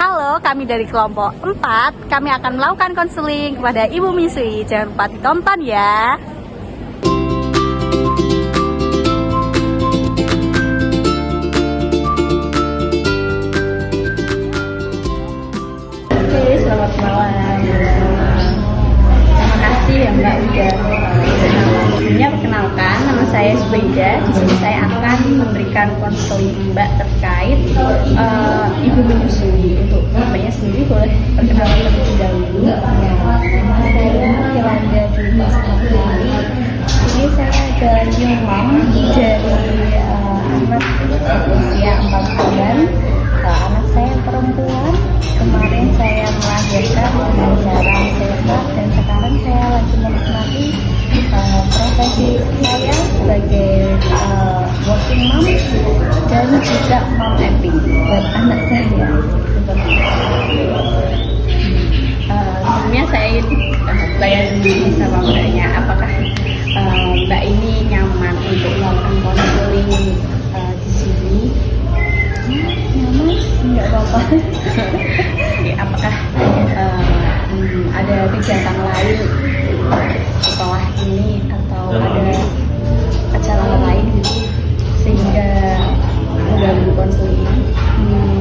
Halo, kami dari kelompok 4. Kami akan melakukan konseling kepada Ibu Misui. Jangan lupa ditonton ya. Oke, selamat malam. Terima kasih ya Mbak udah sebelumnya perkenalkan, nama saya Zubaida. Di sini saya akan memberikan konseling Mbak terkait ibu menyusui. Untuk Mbaknya sendiri boleh perkenalan terlebih dahulu. Nama saya Yolanda Dwi Sekali. Ini saya ada new mom dari anak usia 4 bulan. Anak saya perempuan. Kemarin saya melahirkan dengan cara sesar dan sekarang saya lagi menikmati profesi saya sebagai working mom dan juga mom apping buat anak saya. Sebelumnya saya ingin tanya dulu sama Mbaknya, apakah Mbak ini nyaman untuk melakukan konseling di sini? Nyaman? Nggak apa-apa. Apakah ada kegiatan lain setelah ini atau ada acara lain gitu sehingga mengganggu konseling ini?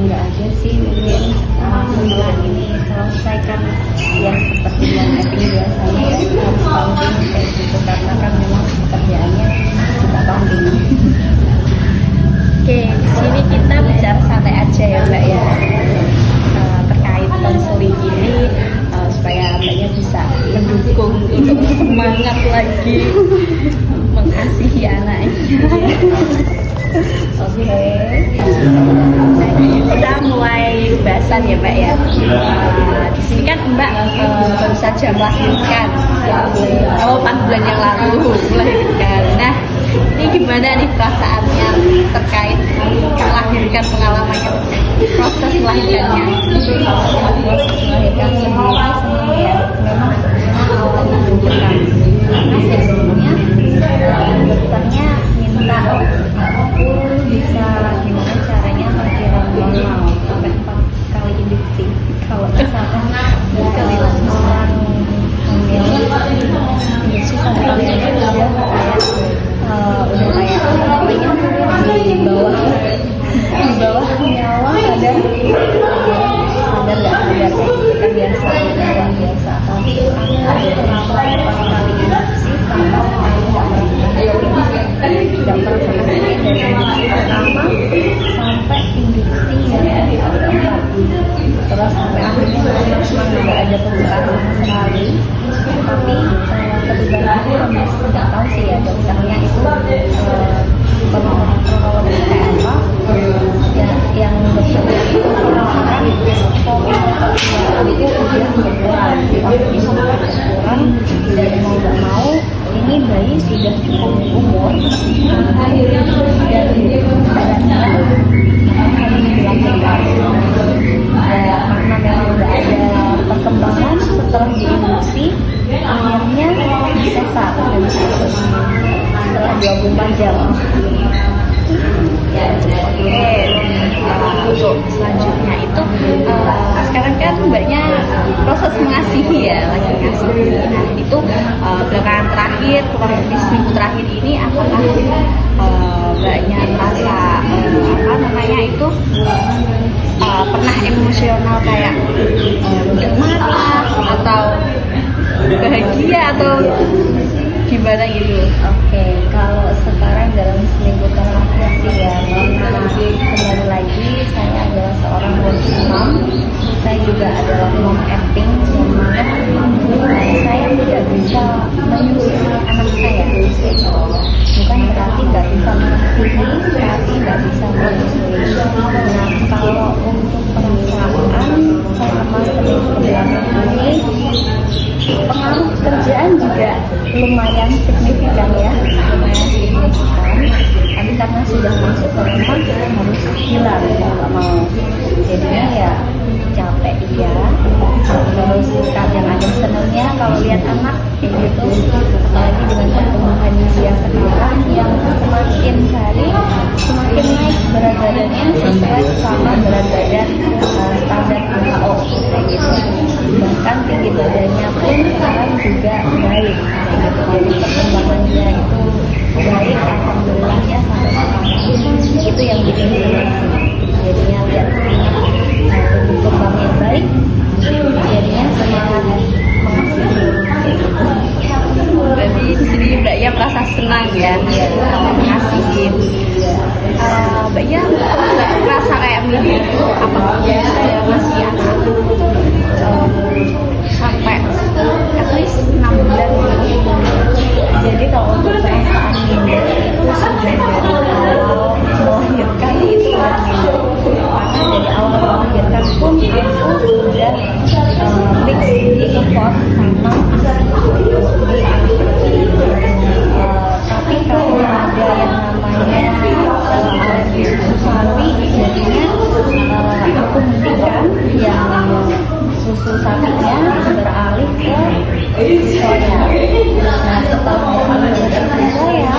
Nggak ada sih, mungkin setelah ini selesaikan yang seperti yang mapping biasanya ya, pumping kayak gitu, karena kan memang pekerjaannya juga pumping. Oke, di sini kita bicara santai aja ya Mbak ya, terkait konseling ini supaya Mbaknya bisa mendukung untuk semangat lagi mengasihi anaknya. Oke. Kita mulai bahasan ya Mbak ya. Di sini kan Mbak baru saja melahirkan 4 bulan yang lalu melahirkan. Nah, ini gimana nih perasaannya terkait melahirkan, pengalamannya, proses melahirkannya? Proses melahirkan sendiri senang ya, memang awalnya deg-degan karena sebelumnya dokternya minta aku bisa gimana caranya melahirkan normal sampai 4 kali induksi. Kalau misalkan orang hamil induksi 1 kali aja udah kayak apa namanya, di bawah nyawa kadang sadar nggak sadar kan biasa tapi kenapa 4 kali induksi sama nggak pernah sakit dari induksi pertama sampai induksi yang keempat, terus sampai akhirnya memang nggak ada perubahan sama sekali. Tapi perubahan itu nggak tahu sih ya dokternya itu kronologi kayak apa ya, yang dokternya itu merasakan hormon itu udah berkurang dan mau nggak mau ini bayi sudah cukup umur dan beratnya akan dilahirkan karena memang udah ada perkembangan setelah diinduksi, akhirnya sesar dan setelah 24 jam. Oke, untuk selanjutnya itu sekarang kan Mbaknya proses mengasihi ya, lagi ngasihi. Nah itu belakangan terakhir, kurang lebih seminggu terakhir ini, apakah Mbaknya merasa apa namanya itu pernah emosional kayak mungkin marah atau bahagia atau gimana gitu? Oke, kalau sekarang dalam seminggu terakhir sih ya, karena kembali lagi saya adalah seorang working mom, saya juga adalah mom apping, yang mana saya tidak bisa menyusui anak saya. Bukan berarti nggak bisa menyusui, tapi nggak bisa menyusui. Nah, kalau untuk perasaan selama seminggu belakangan ini, pengaruh kerjaan juga lumayan signifikan ya, tapi karena sudah masuk ke rumah harus hilang ya nggak mau, jadinya ya capek iya, terus kadang ada senangnya kalau lihat anak kayak gitu, apalagi dengan pertumbuhan dia sekarang yang semakin hari semakin naik berat badannya sesuai sama berat badan standar jadi perkembangannya itu baik, alhamdulillahnya sampai sekarang itu yang bikin senang sih. Jadinya lihat berkembangnya baik, jadinya semangat mengasihi. Berarti di sini Mbak Ya merasa senang ya, mengasihi. Mbak Ya nggak merasa kayak milih apa saya masih anak sampai at least 6 bulan gitu. Jadi kalau untuk perasaan minder itu sudah dari awal melahirkan itu sudah minder. Karena dari awal melahirkan pun itu sudah mix import sama tapi kalau ada yang namanya alergi susu sapi, jadinya aku hentikan yang susu sapinya beralih ke soya. Nah setelah beralih ke soya,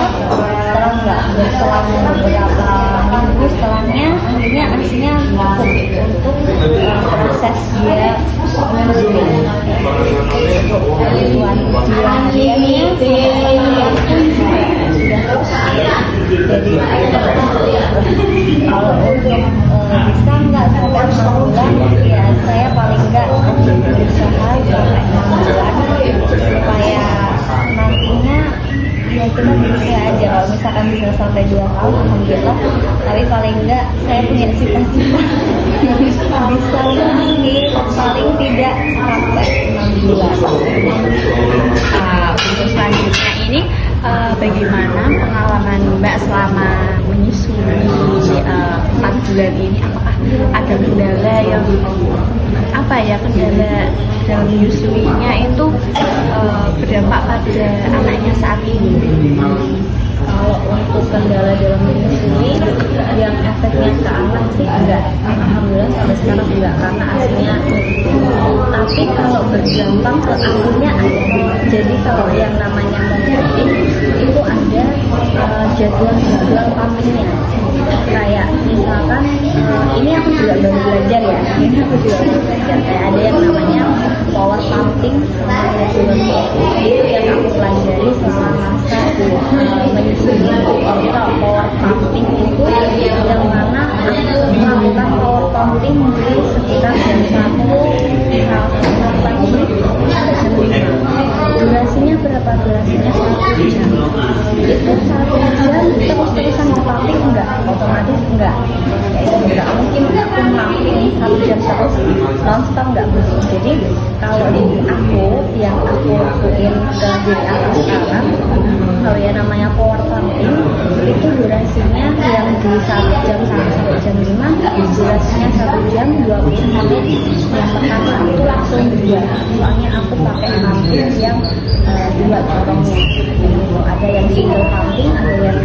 setelah beberapa minggu setelahnya, akhirnya asinya cukup untuk proses dia menyusui. Jadi kalau untuk bisa nggak sampai 6 bulan, ya saya paling nggak berusaha sampai 6 bulan supaya nantinya ya kita berusaha aja. Kalau misalkan bisa sampai 2 tahun, alhamdulillah. Tapi paling enggak saya punya cita-cita bisa lagi paling tidak sampai 6 bulan. Untuk selanjutnya ini bagaimana pengalaman Mbak selama menyusui 4 bulan ini? Apakah ada kendala yang kendala dalam menyusuinya itu berdampak pada anaknya saat ini? Kalau untuk kendala dalam menyusui yang efeknya ke anak sih enggak, alhamdulillah sampai sekarang enggak, karena aslinya tapi kalau berdampak ke akunya ada. Jadi kalau yang namanya pumping itu ada jadwal pumpingnya. Kayak misalkan ini aku juga baru belajar ya, kayak ada yang namanya power pumping sama regular pumping. Itu yang aku pelajari selama masa menyusui. Jadi kalau power pumping itu yang mana aku melakukan power pumping mulai sekitar jam 1 pagi sampai jam 5. Durasinya berapa? Durasinya 1 jam. Itu 1 jam terus-terusan pumping enggak? Otomatis enggak. Ya itu enggak mungkin aku pumping 1 jam terus non-stop enggak mungkin. Jadi kalau di aku yang aku lakuin ke diri aku sekarang, kalau ya namanya power pumping itu durasinya yang di 1 jam sampai jam 5, durasinya 1 jam 20 menit. Yang pertama itu langsung 2, soalnya aku pakai pumping yang 2 corongnya. Ada yang single pumping, ada yang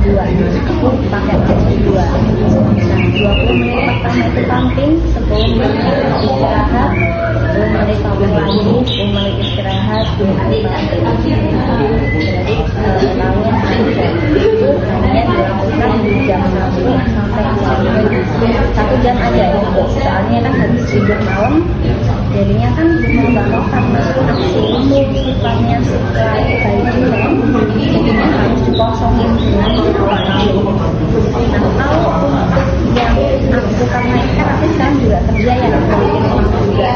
2. Aku pakai versi 2. Nah 20 menit pertama itu pumping, 10 menit istirahat, 10 menit pumping lagi, 10 menit istirahat, 10 menit pumping. Jadi lalu 1 jam itu hanya dilakukan di jam 1 sampai jam 1 jam aja ya. Soalnya kan habis tidur malam, jadinya kan nggak mau karena aksi itu sifatnya suka baik, jadinya harus dikosongin dengan awal. Nah kalau untuk yang aku karena ikan aku sekarang juga kerja ya bikin rumah juga.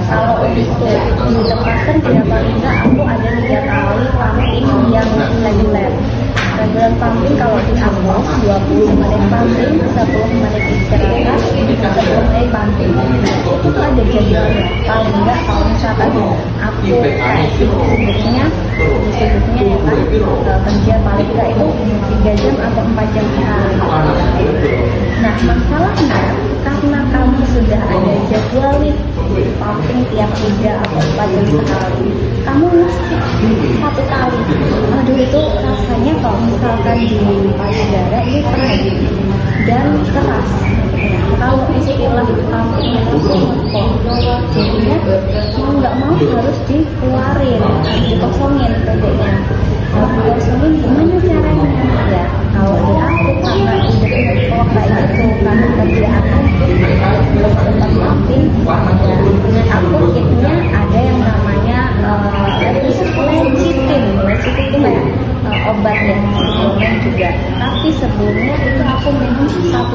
Kalau untuk ditempatkan tidak paling enggak aku ada 3 kali pumping yang reguler. Regular pumping kalau di aku 20 menit pumping, 10 menit istirahat, 10 menit pumping. Itu tuh ada jadwalnya. Paling enggak kalau misalkan aku kayak sibuk-sibuknya ya kan kerja paling enggak itu 3 jam atau 4 jam sekali. Nah masalahnya karena kamu sudah ada jadwal nih pumping tiap 3 atau 4 jam sekali, kamu mesti 1 kali. Aduh itu rasanya kalau misalkan di payudara ini perih dan keras. Kalau istilah pumping itu ngepot, jadinya mau nggak mau harus dikeluarin, dikosongin pedenya. Kalau dikosongin gimana caranya? Ya kalau di aku karena udah kayak gitu, karena kerja aku belum sempat pumping, ya aku kitnya ada yang namanya lecithin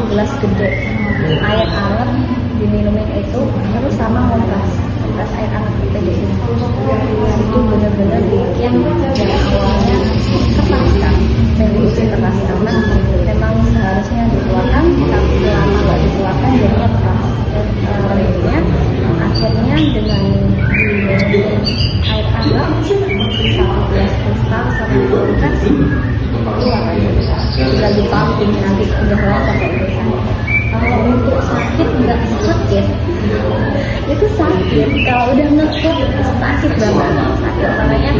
gelas gede air hangat diminumin itu, terus sama ngompas air hangat gede itu benar-benar bikin yang awalnya keras kan, kondisi keras karena memang seharusnya dikeluarkan, tapi lama nggak dikeluarkan jadinya keras. Akhirnya dengan air hangat 1 gelas kristal sama kulkas tinggal dipumping, nanti udah lama kayak biasanya. Kalau untuk sakit nggak sakit, itu sakit. Kalau udah ngekop sakit banget, sakit. Makanya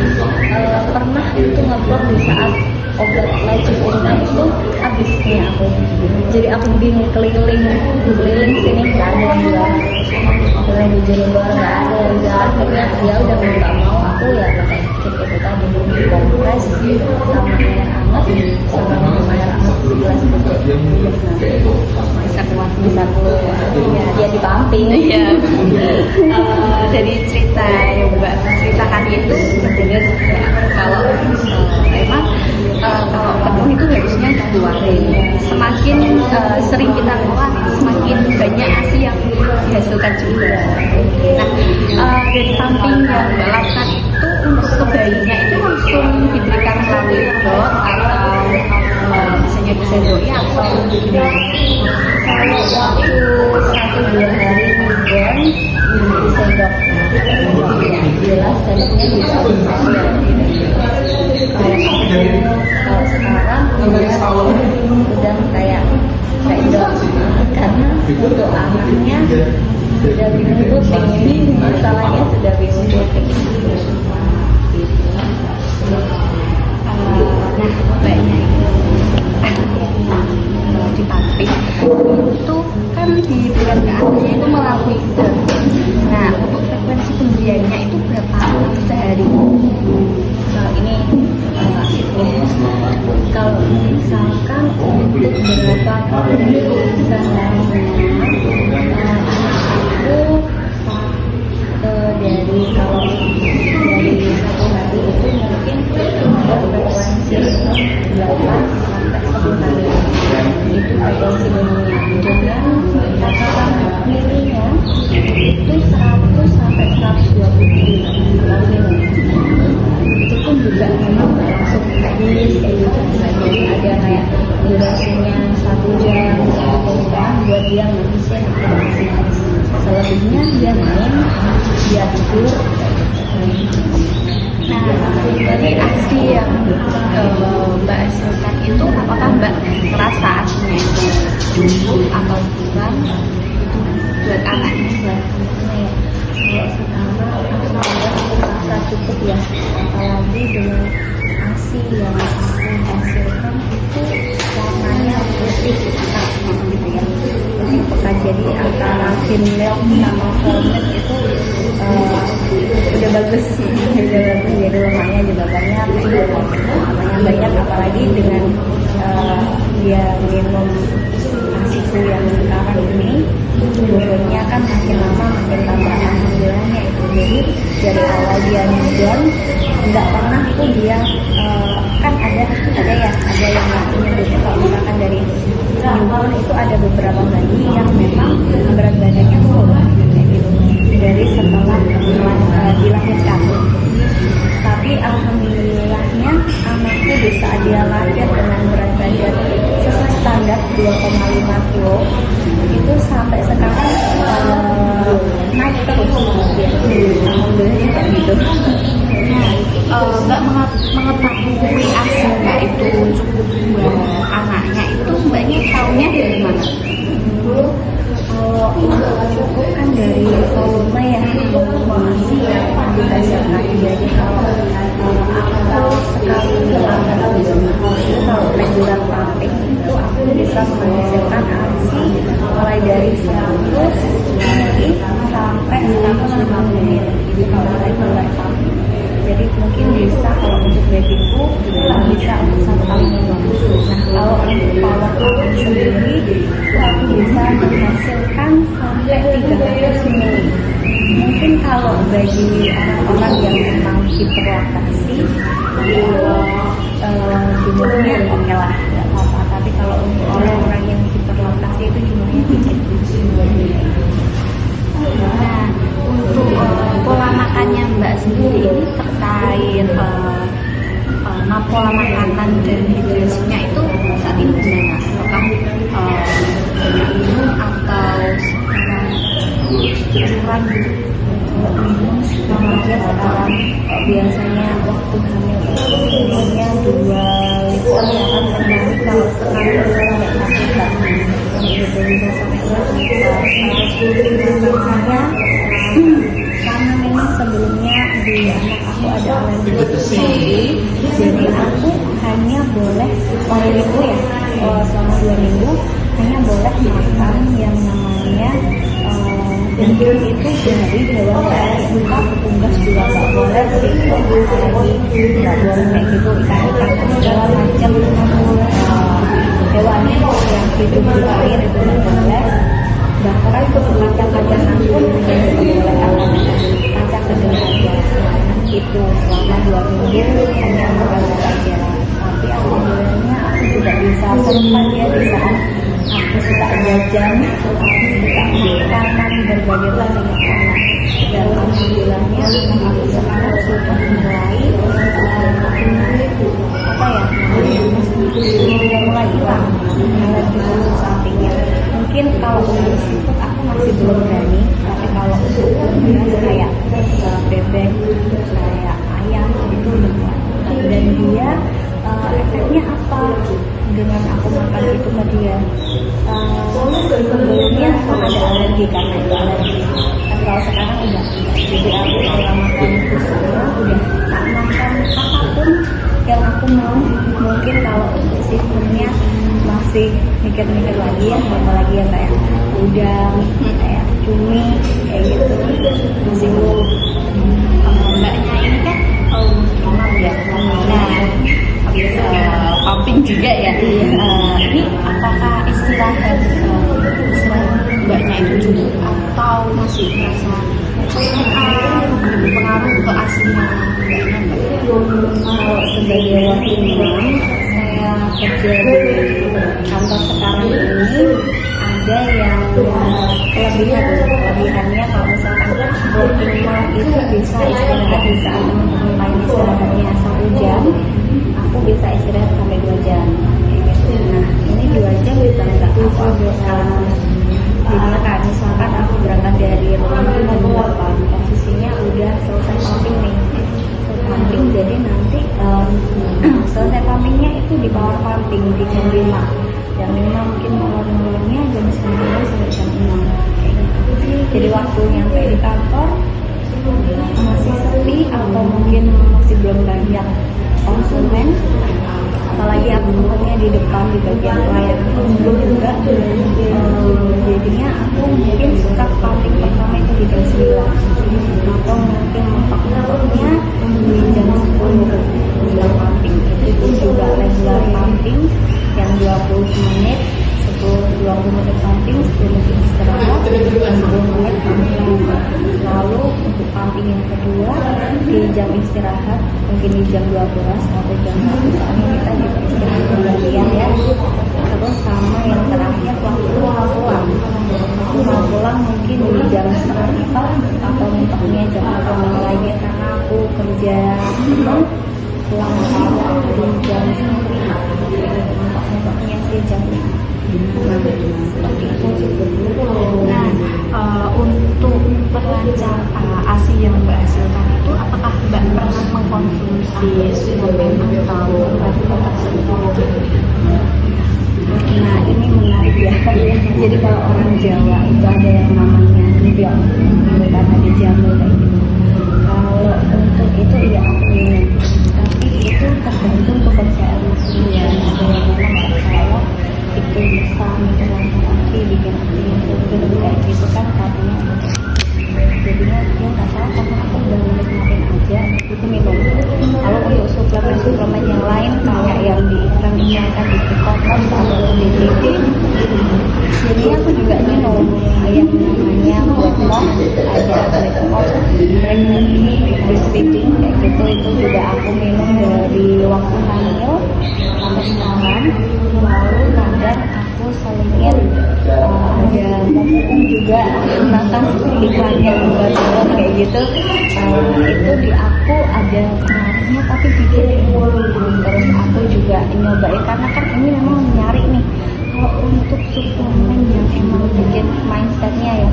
pernah itu ngekop di saat obat lecitinnya itu habisnya aku. Jadi aku bingung keliling sini nggak ada yang jual. Keliling di Jember nggak ada yang jual. Akhirnya dia udah nggak mau, aku ya pakai kit itu tadi, kompres sama air hangat sama minum air hangat segelas gede. Bisa keluar ya, dia dipumping. Iya. Dari cerita yang Mbak ceritakan itu benar ya, kalau emang kalau penuh itu harusnya dikeluarin. Semakin sering kita keluar, semakin banyak ASI yang dihasilkan juga. Nah, dari pumping yang Mbak lakukan itu untuk ke bayinya itu langsung diberikan melalui dot atau misalnya bisa doi atau Kalau waktu 1-2 hari newborn disendok ya, jelas sendoknya bisa kalau sekarang udah kayak dok, karena untuk anaknya sudah bingung puting, ini masalahnya sudah bingung puting. Nah, baiknya di pumping itu kan diberikan ke anaknya itu melalui dot. Nah, untuk frekuensi pemberiannya itu berapa kali sehari? Kalau ini kalau misalkan untuk berapa kali sehari, dari kalau dari 1 hari itu mungkin frekuensi 8 sampai 10 kali itu frekuensi minumnya. Dengan takaran milinya itu 100 sampai 120 mili. Itu pun juga memang langsung kayak nulis kayak gitu. Jadi ada kayak durasinya 1 jam, 1 jam buat dia ngabisin informasi. Selebihnya dia main, dia tidur. Nah, dari aksi yang Mbak hasilkan itu, apakah Mbak merasa aslinya itu cukup atau kurang buat anaknya? Kalau sekarang aku merasa cukup ya, apalagi dengan ASI yang aku hasilkan itu warnanya putih pekat gitu ya, putih pekat. Jadi antara thin milk sama full milk itu udah bagus, jadi lemaknya juga banyak, banyak, apalagi dengan dia minum ASIku yang sekarang ini, bobotnya kan makin lama makin tambah, alhamdulillahnya itu. Jadi dari awal dia newborn nggak pernah tuh dia kan ada yang nyebutnya kalau misalkan dari newborn itu ada beberapa bayi yang memang berat badannya turun gitu dari setelah dilahirkan. Tapi alhamdulillahnya anakku bisa dia lahir dengan berat badan sesuai standar 2,5 kilo itu sampai sekarang naik terus. Alhamdulillahnya kayak gitu. Mbak mengetahui ASInya itu cukup buat anaknya itu mbaknya tahunya dari mana? Kalau cukup kan dari volume ya, ASI yang dihasilkan. Jadi kalau aku sekali melanggar itu kalau regular pumping itu aku bisa menghasilkan ASI mulai dari 100 ml sampai 150 ml. Jadi kalau regular pumping, jadi mungkin bisa kalau untuk babyku bisa untuk 1 kali minum. Nah, kalau untuk power pumping sendiri itu aku bisa menghasilkan sampai 300 ml. Mungkin kalau bagi orang-orang yang memang hiperlaktasi jumlahnya oke lah, nggak apa-apa. Tapi kalau untuk orang-orang yang hiperlaktasi operasi itu jumlahnya dikit. Nah, untuk pola makannya Mbak sendiri ini terkait pola makanan dan hidrasinya itu saat ini gimana? Apakah banyak minum atau kurang minum aja sekarang? Biasanya waktu hamil itu minumnya 2 liter ya kan, tapi kalau sekarang udah nggak sampai Mbak, itu bisa sampai 2 liter. Makanya karena memang sebelumnya di anak aku ada alergi tinggi, jadi aku hanya boleh minggu ya, selama 2 minggu hanya boleh makan yang namanya daging itu dari hewan lain, entah petugas juga nggak boleh, singkong lagi nggak boleh kayak gitu, ikan segala macam hewan yang hidup di air itu nggak boleh. Bahkan kacang-kacangan pun tidak boleh, kacang kedelai aja. Itu selama 2 minggu hanya makan saja. Tapi alhamdulillahnya aku juga bisa sempat ya di saat aku suka jajan, aku suka makanan berbagai macam makanan. Dan alhamdulillahnya aku sekarang sudah mulai mulai hilang alergi khusus sampingnya. Mungkin kalau untuk seafood aku masih belum berani, tapi kalau untuk kayak bebek, kayak ayam itu udah kuat. Dan dia efeknya apa dengan aku makan itu ke dia? Sebelumnya aku ada alergi karena itu alergi, tapi kalau sekarang udah. Jadi aku kalau makan itu semua udah tak makan apapun yang aku mau. Mungkin kalau untuk seafoodnya masih mikir-mikir lagi ya, apalagi yang kayak udang, kayak cumi, kayak gitu masih belum. Mbaknya ini kan normal ya, nah pumping juga ya. Ini apakah istirahat mbaknya itu cukup atau masih merasa berpengaruh ke asinya mbaknya? Kalau sebagai wakil imam, saya kerja di kantor sekarang ini ada yang kelebihannya kalau misalkan working mom itu bisa istirahat di saat mulai istirahatnya 1 jam, aku bisa istirahat sampai 2 jam. Nah ini 2 jam bisa nggak aku ambil sekarang. Jadi kan misalkan aku berangkat dari rumah itu jam 8, posisinya udah selesai pumping nih. Pumping, jadi nanti selesai pumpingnya itu di power pumping di jam 5. Jam 5 mungkin malam-malamnya jam 9 sampai jam 6 kayak gitu. Jadi waktu nyampe di kantor masih sepi atau mungkin masih belum banyak konsumen, apalagi aku tempatnya di depan di bagian pelayanan konsumen juga. Jadinya aku mungkin suka pumping pertama itu di jam 9 atau mungkin mentok-mentoknya di jam 10 bilang pumping. Itu juga regular pumping yang 20 menit, 20 menit pumping, 10 menit istirahat, 10 menit pumping. Lalu untuk pumping yang kedua di jam istirahat mungkin di jam 12 atau jam 1, soalnya kita juga istirahat bergantian ya. Terus sama yang terakhir waktu mau pulang mungkin di jam 3:30 atau mentoknya jam 4 lagi karena aku kerja pulang di jam 5, mentoknya sih jam 5. Seperti itu. Nah, untuk perancang ASI yang Mbak hasilkan itu, apakah Mbak pernah mengkonsumsi suplemen atau obat tersebut? Nah ini menarik ya. Jadi kalau orang Jawa itu ada yang namanya ngeblok, karena dijamu kayak gitu. Kalau untuk itu ya aku minum, tapi itu tergantung kepercayaan masing-masing. Ada yang memang percaya itu bisa menghilangkan aksi, bikin aksinya seger kayak gitu kan katanya. Jadinya ya nggak salah karena aku udah menikmatin aja itu minum. Kalau untuk suplemen yang lain kayak yang diiklan-iklankan di TikTok atau di TV, jadi aku juga minum yang namanya buat MOF, ada Black MOF, pregnancy breastfeeding kayak gitu. Itu juga aku minum dari waktu hamil sampai sekarang. Lalu kadang aku selingin ada mumpung juga makan iklannya buat kayak gitu. Itu di aku ada pengaruhnya tapi dikit. Terus aku juga nyobain karena kan ini memang nyari nih kalau untuk suplemen yang emang bikin mindsetnya ya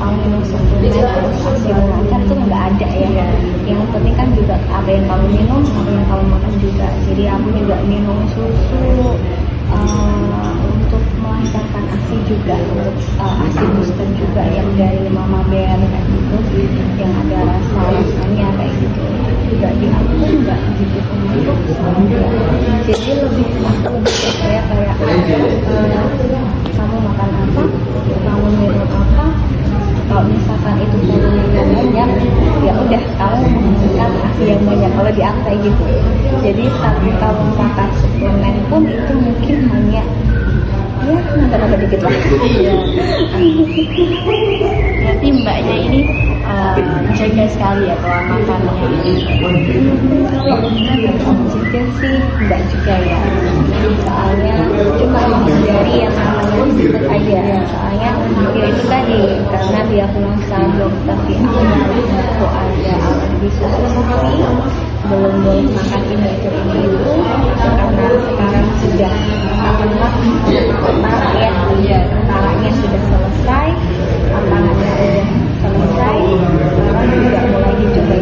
minum suplemen terus ASI lancar tuh nggak ada ya. Yang penting kan juga apa yang kamu minum, apa yang kamu makan juga. Jadi aku juga minum susu untuk melancarkan ASI juga, untuk ASI booster juga yang dari Mama Bear kayak gitu, yang ada rasanya kayak gitu. Juga di aku nggak gitu untuk jadi lebih kayak kamu makan apa, kamu minum apa. Kalau misalkan itu volumenya banyak, ya udah kamu menghasilkan ASI yang banyak. Kalau di aku kayak gitu. Jadi satu kamu makan suplemen pun itu mungkin hanya ya nambah dikit lah. Iya. Berarti mbaknya ini jaga sekali ya pola makannya. Juga sih enggak juga ya. Soalnya cuma menghindari yang namanya disebut aja. Soalnya ya itu tadi karena diagnosa dokter di awal itu ada alergi susu sapi, belum boleh makan ini itu karena sekarang sudah tentaranya sudah selesai, lapangannya sudah selesai, sekarang juga mulai dicoba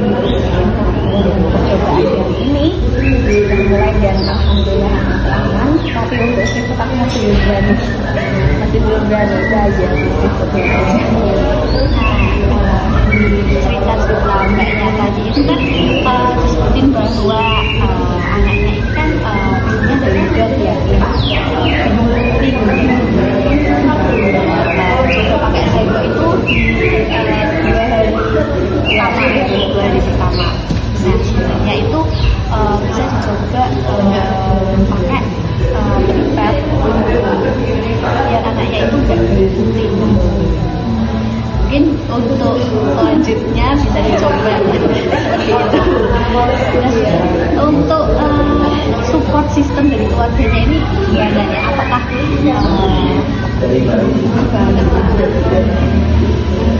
percobaan yang ini sudah mulai dan alhamdulillah aman. Tapi untuk seafood aku masih belum berani itu aja sih seafoodnya. Cerita setelah mbaknya tadi itu kan disebutin bahwa anaknya ini kan ibunya dari dok ya, coba pakai sego itu di 2 hari pertama. Nah sebenarnya itu bisa dicoba pakai prepare biar anaknya itu nggak berhenti. Mungkin untuk selanjutnya bisa dicoba seperti itu. Untuk support system dari keluarganya ini gimana ya? Apakah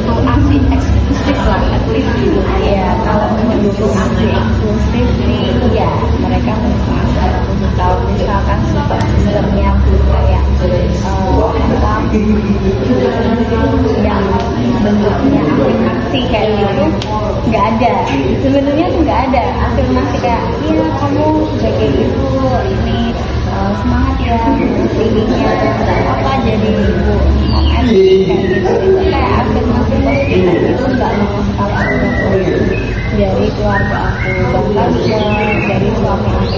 untuk ASI eksklusif lah, at least gitu? Ya kalau mendukung ASI eksklusif sih ya mereka mendukung ASI eksklusif. Kalau misalkan support systemnya kayak yang bentuknya afirmasi kayak gitu nggak ada. Sebenarnya tuh nggak ada afirmasi kayak iya kamu jaga ibu ini semangat ya ininya apa jadi ibu kayak gitu kayak afirmasi positif itu nggak mau sekali aku dari keluarga aku bahkan dari suami aku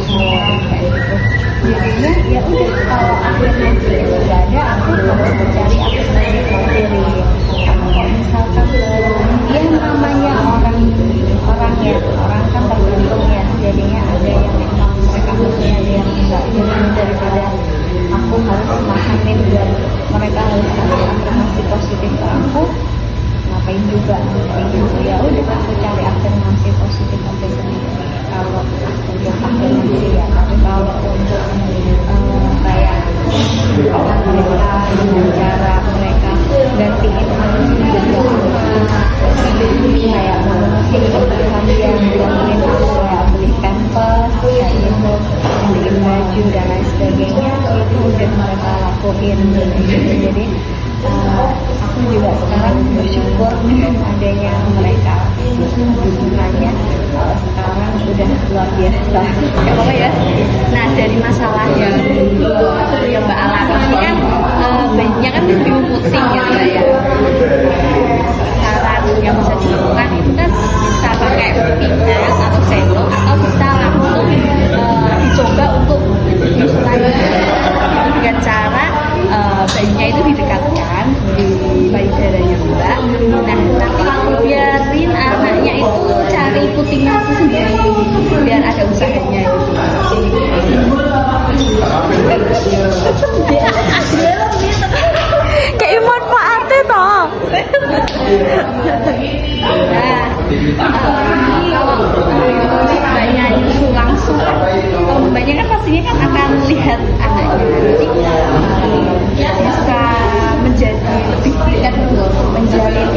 kayak gitu. Jadinya ya udah kalau afirmasi itu nggak ada aku harus mencari afirmasi sendiri. Kalau misalkan ya namanya orang kan tergantung ya, jadinya ada yang memang mereka punya, ada yang enggak. Jadi daripada aku harus memahamin dan mereka harus kasih afirmasi positif ke aku, ngapain juga ya udah aku cari afirmasi positif sampai sendiri. Kalau untuk afirmasi ya, tapi kalau untuk kayak mereka dengan cara mereka gantiin kayak memenuhi kebutuhan dia, ngomongin aku kayak beli pampers kayak gitu, beliin baju dan lain sebagainya, itu udah mereka lakuin gitu. Jadi aku juga sekarang bersyukur dengan adanya mereka, dukungannya sekarang udah luar biasa. Apa ya? Nah dari masalah yang Mbak alami kan banyak kan bingung pusing gitu ya. Saran yang bisa dilakukan itu kan bisa pakai pipet atau sendok atau bisa langsung dicoba untuk menyusukan dengan cara bayinya itu didekatkan di payudaranya Mbak. Nah tapi biarin anaknya itu cari puting nasi sendiri biar ada usahanya kayak manfaatnya toh. Kalau mbaknya nyusu langsung, kalau mbaknya kan pastinya kan akan lihat anaknya, jadi bisa menjadi lebih dekat, menjalin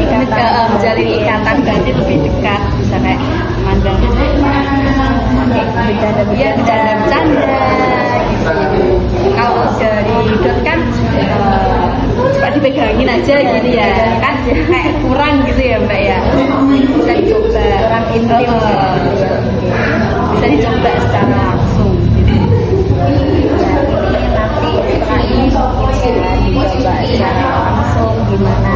ikatan batin lebih dekat, bisa kayak memandang bercanda gitu. Kalau dari Dot kan cuma dipegangin aja gitu ya, kan kayak kurang gitu ya mbak ya, bisa dicoba kurang intim, bisa dicoba secara langsung gitu. Nanti setelah ini mungkin ya dicoba secara langsung gimana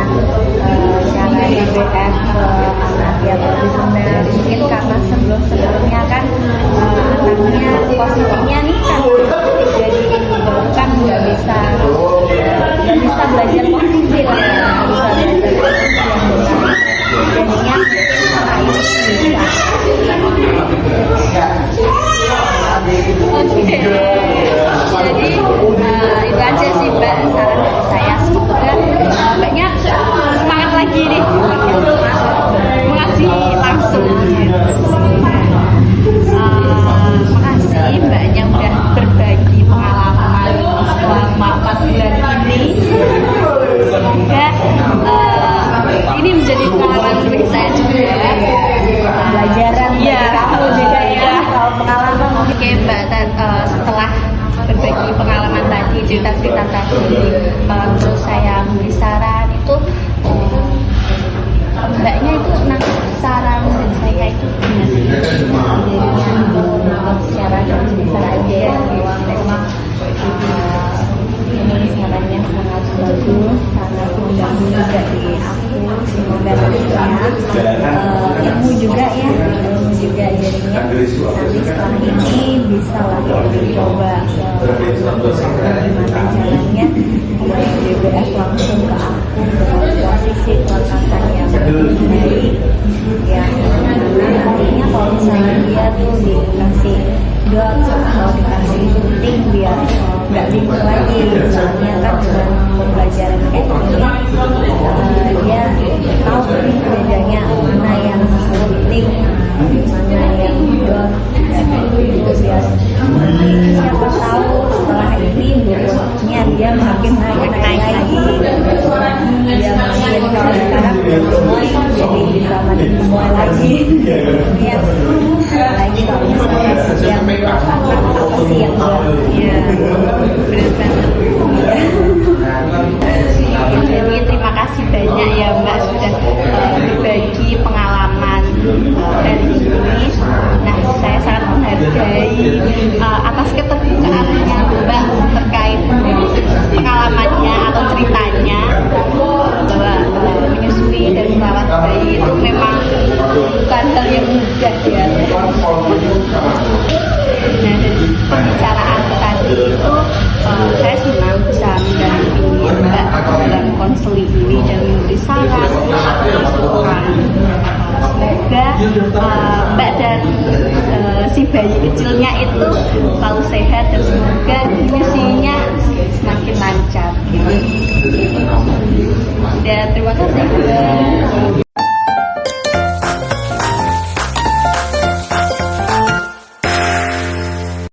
cara BBM ke anak yang lebih benar. Mungkin karena sebelumnya kan anaknya posisinya nih kan jadi baru kan nggak bisa belajar posisi lah, nggak bisa belajar posisi yang benar. Jadinya cara ini bisa. Oke, jadi itu aja sih mbak saran dari saya. Semoga mbaknya semangat lagi nih mengasih langsung. Makasih mbaknya udah berbagi pengalaman selama 4 bulan ini. Semoga ini menjadi pengalaman bagi saya juga, Pembelajaran Iya, kamu juga ya, kalau pengalaman. Oke mbak, setelah berbagi pengalaman tadi, cerita-cerita tadi, terus saya beri saran itu, mbaknya itu nangkep saran dan saya itu benar. Jadinya secara garis besar aja ya, bahwa memang ini sarannya sangat bagus, sangat mengganggu juga di aku. Semoga nantinya ilmu juga ya, ilmu juga jadinya nanti setelah ini bisa lah dicoba gimana caranya BBS langsung ke aku dengan posisi pelekatan yang baik, yang nantinya kalau misalnya dia tuh dikasih dot atau dikasih gunting biar nggak bingung lagi. Misalnya kan dengan pembelajaran kayak ini dia tahu nih bedanya mana yang gunting mana yang dot, itu biar siapa tahu setelah ini bobotnya dia makin naik lagi. Dia makin kalau sekarang gemoy jadi bisa makin gemoy lagi ya. Lagi kalau misalnya yang apa sih yang Ya, benar banget. Jadi terima kasih banyak ya mbak sudah berbagi pengalaman hari ini. Nah, saya sangat menghargai atas keterbukaannya mbak terkait pengalamannya atau ceritanya bahwa menyusui dan merawat bayi itu memang bukan hal yang mudah ya. Nah, dari pembicaraan tadi itu saya senang bisa mendampingi mbak dalam konseling ini dan memberi saran atau masukan. Semoga mbak dan si bayi kecilnya itu selalu sehat dan semoga